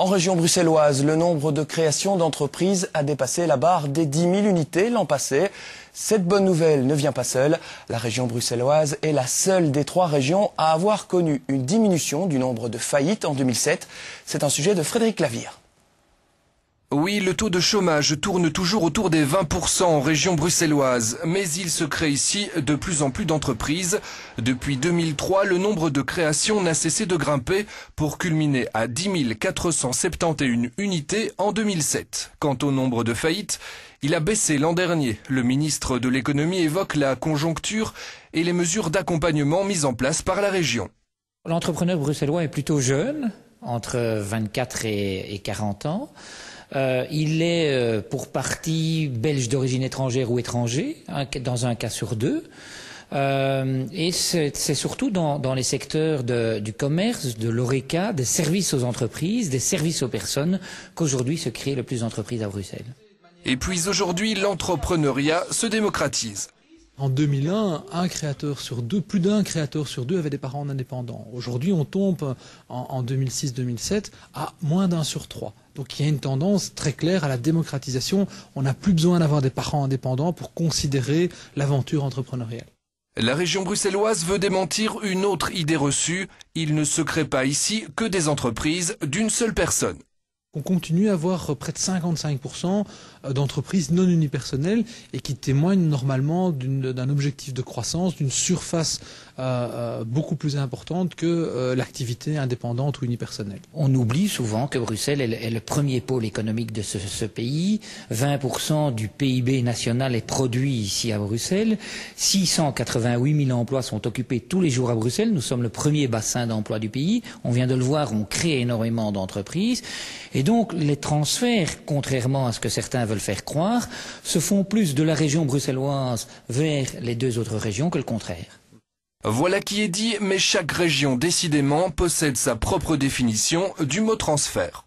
En région bruxelloise, le nombre de créations d'entreprises a dépassé la barre des 10 000 unités l'an passé. Cette bonne nouvelle ne vient pas seule. La région bruxelloise est la seule des 3 régions à avoir connu une diminution du nombre de faillites en 2007. C'est un sujet de Frédéric Lavire. Oui, le taux de chômage tourne toujours autour des 20% en région bruxelloise, mais il se crée ici de plus en plus d'entreprises. Depuis 2003, le nombre de créations n'a cessé de grimper pour culminer à 10 471 unités en 2007. Quant au nombre de faillites, il a baissé l'an dernier. Le ministre de l'économie évoque la conjoncture et les mesures d'accompagnement mises en place par la région. L'entrepreneur bruxellois est plutôt jeune, entre 24 et 40 ans. Il est pour partie belge d'origine étrangère ou étranger, dans un cas sur 2. Et c'est surtout dans les secteurs du commerce, de l'ORECA, des services aux entreprises, des services aux personnes, qu'aujourd'hui se créent le plus d'entreprises à Bruxelles. Et puis aujourd'hui, l'entrepreneuriat se démocratise. En 2001, plus d'un créateur sur 2 avait des parents indépendants. Aujourd'hui, on tombe en 2006-2007 à moins d'1 sur 3. Donc il y a une tendance très claire à la démocratisation. On n'a plus besoin d'avoir des parents indépendants pour considérer l'aventure entrepreneuriale. La région bruxelloise veut démentir une autre idée reçue. Il ne se crée pas ici que des entreprises d'une seule personne. On continue à avoir près de 55% d'entreprises non unipersonnelles et qui témoignent normalement d'un objectif de croissance, d'une surface beaucoup plus importante que l'activité indépendante ou unipersonnelle. On oublie souvent que Bruxelles est le premier pôle économique de ce pays. 20% du PIB national est produit ici à Bruxelles. 688 000 emplois sont occupés tous les jours à Bruxelles. Nous sommes le premier bassin d'emploi du pays. On vient de le voir, on crée énormément d'entreprises. Et donc les transferts, contrairement à ce que certains veulent faire croire, se font plus de la région bruxelloise vers les 2 autres régions que le contraire. Voilà qui est dit, mais chaque région, décidément, possède sa propre définition du mot transfert.